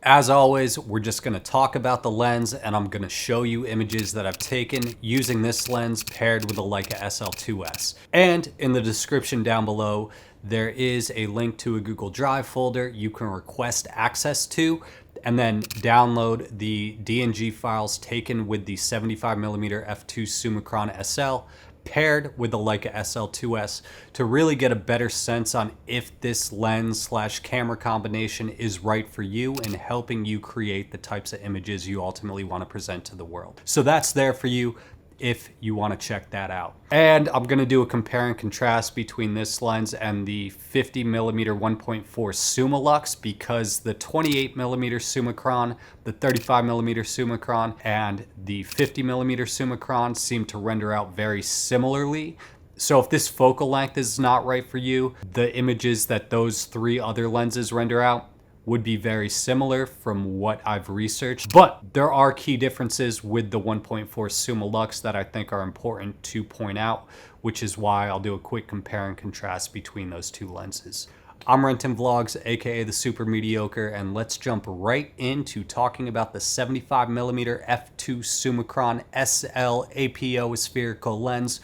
As always, we're just gonna talk about the lens and I'm gonna show you images that I've taken using this lens paired with a Leica SL2S. And in the description down below, there is a link to a Google Drive folder you can request access to and then download the DNG files taken with the 75mm f2 Summicron-SL paired with the Leica SL2S to really get a better sense on if this lens/camera combination is right for you and helping you create the types of images you ultimately want to present to the world. So that's there for you if you want to check that out. And I'm going to do a compare and contrast between this lens and the 50mm 1.4 Summilux, because the 28mm Summicron, the 35mm Summicron, and the 50mm Summicron seem to render out very similarly. So if this focal length is not right for you, the images that those three other lenses render out would be very similar from what I've researched. But there are key differences with the 1.4 Summilux that I think are important to point out, which is why I'll do a quick compare and contrast between those two lenses. I'm RentonVlogs, aka TheSuperMediocre, and let's jump right into talking about the 75mm f2 Summicron-SL APO spherical lens.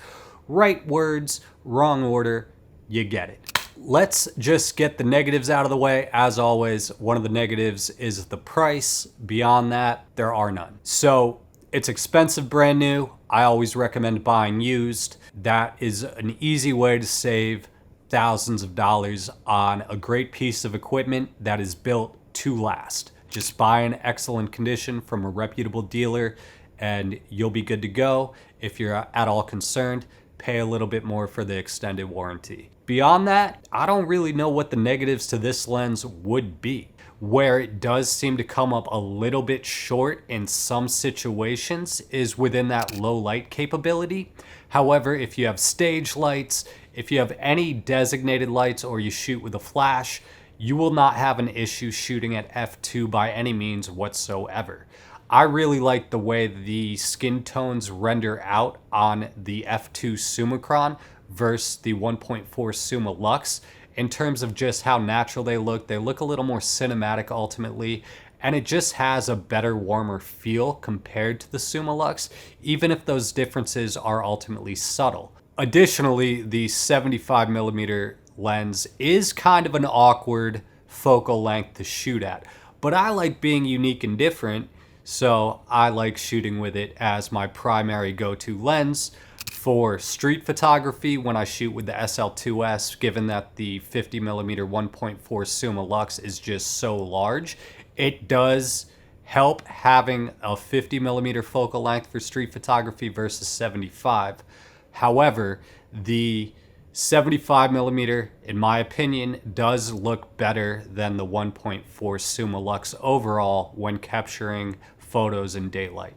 Right words, wrong order, you get it. Let's just get the negatives out of the way. As always, one of the negatives is the price. Beyond that, there are none. So it's expensive brand new. I always recommend buying used. That is an easy way to save thousands of dollars on a great piece of equipment that is built to last. Just buy in excellent condition from a reputable dealer and you'll be good to go. If you're at all concerned, pay a little bit more for the extended warranty. Beyond that, I don't really know what the negatives to this lens would be. Where it does seem to come up a little bit short in some situations is within that low light capability. However, if you have stage lights, if you have any designated lights or you shoot with a flash, you will not have an issue shooting at f2 by any means whatsoever. I really like the way the skin tones render out on the f2 Summicron versus the 1.4 Summilux. In terms of just how natural they look a little more cinematic ultimately, and it just has a better, warmer feel compared to the Summilux, even if those differences are ultimately subtle. Additionally, the 75mm lens is kind of an awkward focal length to shoot at, but I like being unique and different, so I like shooting with it as my primary go-to lens. For street photography, when I shoot with the SL2S, given that the 50mm 1.4 Summilux is just so large, it does help having a 50mm focal length for street photography versus 75. However, the 75mm, in my opinion, does look better than the 1.4 Summilux overall when capturing photos in daylight.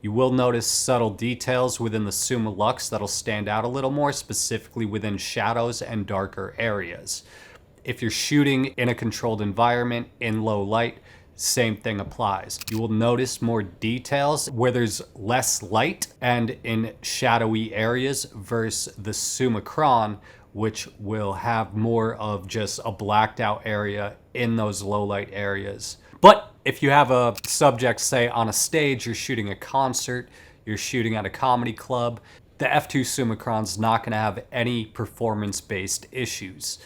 You will notice subtle details within the Summilux that'll stand out a little more, specifically within shadows and darker areas. If you're shooting in a controlled environment in low light, same thing applies. You will notice more details where there's less light and in shadowy areas versus the Summicron, which will have more of just a blacked out area in those low light areas. But if you have a subject, say on a stage, you're shooting a concert, you're shooting at a comedy club, the f2 Summicron's not gonna have any performance-based issues.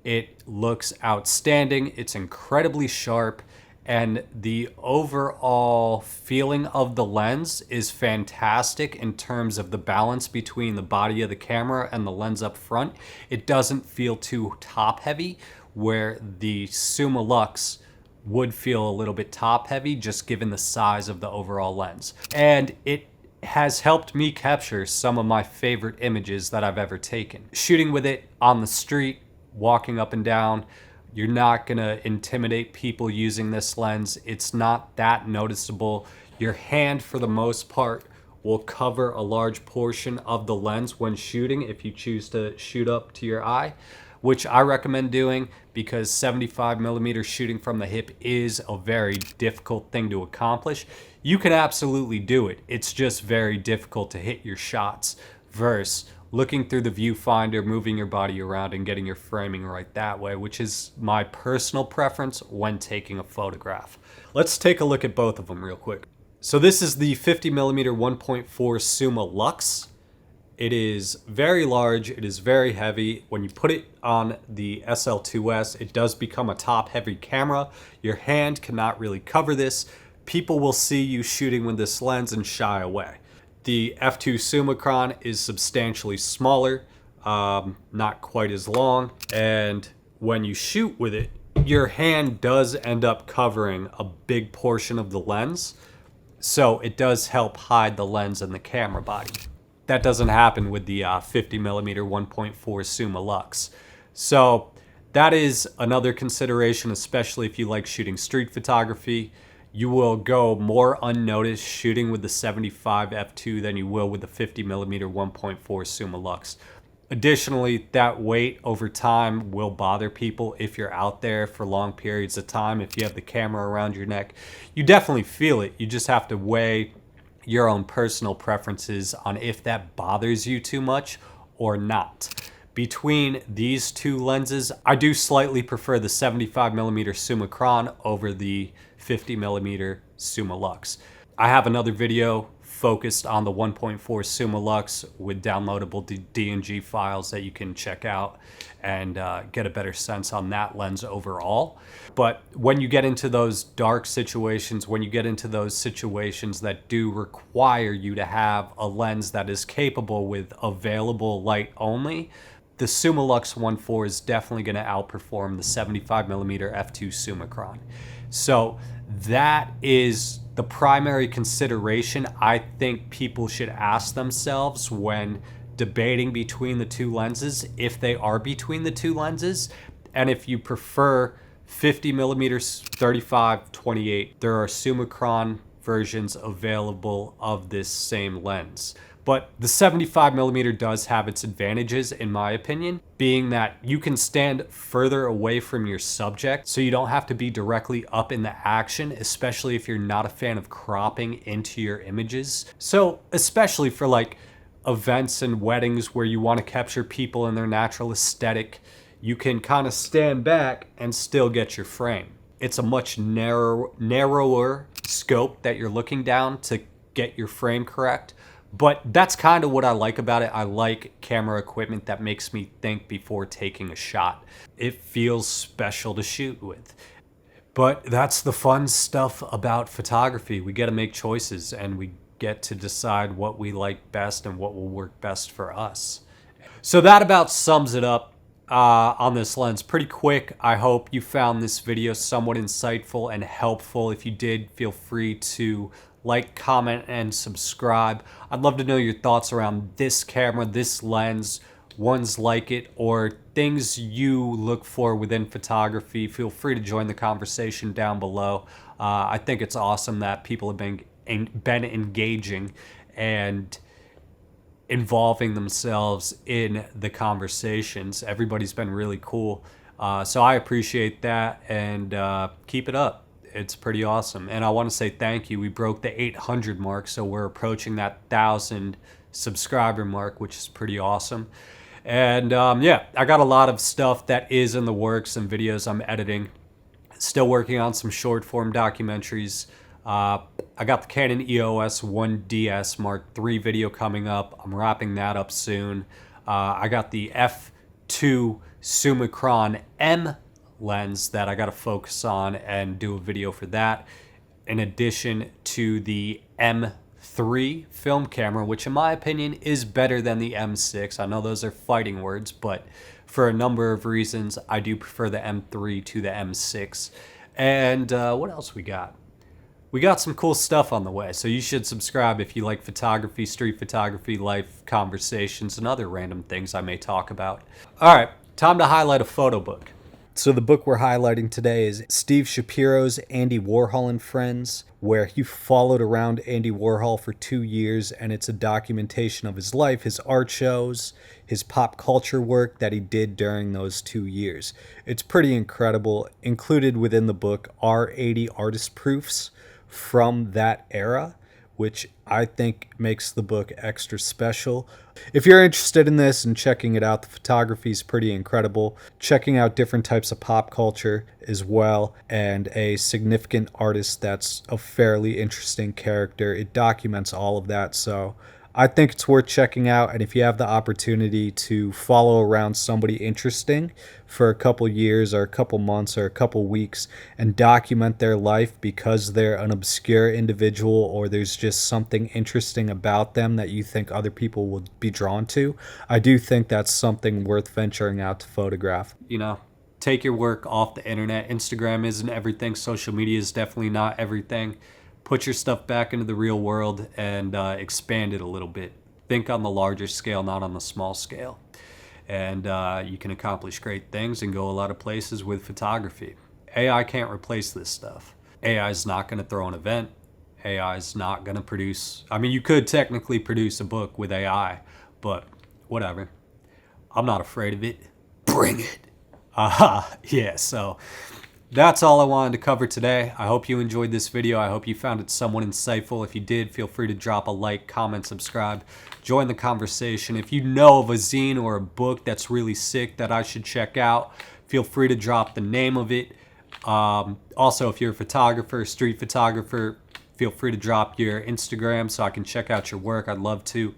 It looks outstanding, it's incredibly sharp, and the overall feeling of the lens is fantastic in terms of the balance between the body of the camera and the lens up front. It doesn't feel too top heavy, where the Summilux would feel a little bit top heavy just given the size of the overall lens. And it has helped me capture some of my favorite images that I've ever taken. Shooting with it on the street, walking up and down, you're not gonna intimidate people using this lens. It's not that noticeable. Your hand, for the most part, will cover a large portion of the lens when shooting if you choose to shoot up to your eye, which I recommend doing because 75mm shooting from the hip is a very difficult thing to accomplish. You can absolutely do it. It's just very difficult to hit your shots versus looking through the viewfinder, moving your body around and getting your framing right that way, which is my personal preference when taking a photograph. Let's take a look at both of them real quick. So this is the 50mm 1.4 Summilux. It is very large, it is very heavy. When you put it on the SL2S, it does become a top-heavy camera. Your hand cannot really cover this. People will see you shooting with this lens and shy away. The f2 Summicron is substantially smaller, not quite as long, and when you shoot with it, your hand does end up covering a big portion of the lens, so it does help hide the lens and the camera body. That doesn't happen with the 50mm 1.4 Summilux. So that is another consideration, especially if you like shooting street photography. You will go more unnoticed shooting with the 75 f2 than you will with the 50mm 1.4 Summilux. Additionally, that weight over time will bother people if you're out there for long periods of time. If you have the camera around your neck, you definitely feel it. You just have to weigh your own personal preferences on if that bothers you too much or not. Between these two lenses, I do slightly prefer the 75mm Summicron over the 50mm Summilux. I have another video focused on the 1.4 Summilux with downloadable DNG files that you can check out and get a better sense on that lens overall. But when you get into those dark situations, when you get into those situations that do require you to have a lens that is capable with available light only, the Summilux 1.4 is definitely going to outperform the 75mm f2 Summicron. So that is the primary consideration I think people should ask themselves when debating between the two lenses, if they are between the two lenses. And if you prefer 50mm 35-28, there are Summicron versions available of this same lens. But the 75mm does have its advantages, in my opinion, being that you can stand further away from your subject, so you don't have to be directly up in the action, especially if you're not a fan of cropping into your images. So especially for like events and weddings where you want to capture people in their natural aesthetic, you can kind of stand back and still get your frame. It's a much narrower scope that you're looking down to get your frame correct. But that's kind of what I like about it. I like camera equipment that makes me think before taking a shot. It feels special to shoot with. But that's the fun stuff about photography. We get to make choices and we get to decide what we like best and what will work best for us. So that about sums it up on this lens. Pretty quick. I hope you found this video somewhat insightful and helpful. If you did, feel free to like, comment, and subscribe. I'd love to know your thoughts around this camera, this lens, ones like it, or things you look for within photography. Feel free to join the conversation down below. I think it's awesome that people have been engaging and involving themselves in the conversations. Everybody's been really cool. So I appreciate that, and keep it up. It's pretty awesome. And I want to say thank you. We broke the 800 mark, so we're approaching that 1,000 subscriber mark, which is pretty awesome. And yeah, I got a lot of stuff that is in the works and videos I'm editing. Still working on some short form documentaries. I got the Canon EOS 1DS Mark III video coming up. I'm wrapping that up soon. I got the f2 Summicron M lens that I got to focus on and do a video for that, in addition to the M3 film camera, which in my opinion is better than the M6. I know those are fighting words, but for a number of reasons I do prefer the M3 to the M6. And what else we got? We got some cool stuff on the way, so you should subscribe if you like photography, street photography, life conversations, and other random things I may talk about. All right, time to highlight a photo book. So the book we're highlighting today is Steve Shapiro's Andy Warhol and Friends, where he followed around Andy Warhol for 2 years, and it's a documentation of his life, his art shows, his pop culture work that he did during those 2 years. It's pretty incredible. Included within the book are 80 artist proofs from that era, which I think makes the book extra special. If you're interested in this and checking it out, the photography is pretty incredible. Checking out different types of pop culture as well, and a significant artist that's a fairly interesting character. It documents all of that, so I think it's worth checking out. And if you have the opportunity to follow around somebody interesting for a couple years or a couple months or a couple weeks and document their life because they're an obscure individual or there's just something interesting about them that you think other people would be drawn to, I do think that's something worth venturing out to photograph. You know, take your work off the internet. Instagram isn't everything. Social media is definitely not everything. Put your stuff back into the real world and expand it a little bit. Think on the larger scale, not on the small scale. And you can accomplish great things and go a lot of places with photography. AI can't replace this stuff. AI is not going to throw an event. AI is not going to produce... I mean, you could technically produce a book with AI, but whatever. I'm not afraid of it. Bring it. Yeah, so... that's all I wanted to cover today. I hope you enjoyed this video. I hope you found it somewhat insightful. If you did, feel free to drop a like, comment, subscribe, join the conversation. If you know of a zine or a book that's really sick that I should check out, feel free to drop the name of it. Also, if you're a photographer, street photographer, feel free to drop your Instagram so I can check out your work. I'd love to.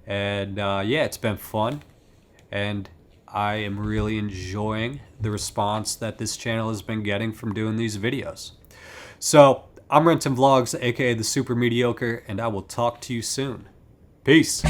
And yeah, it's been fun. And I am really enjoying the response that this channel has been getting from doing these videos. So, I'm RentonVlogs, aka TheSuperMediocre, and I will talk to you soon. Peace.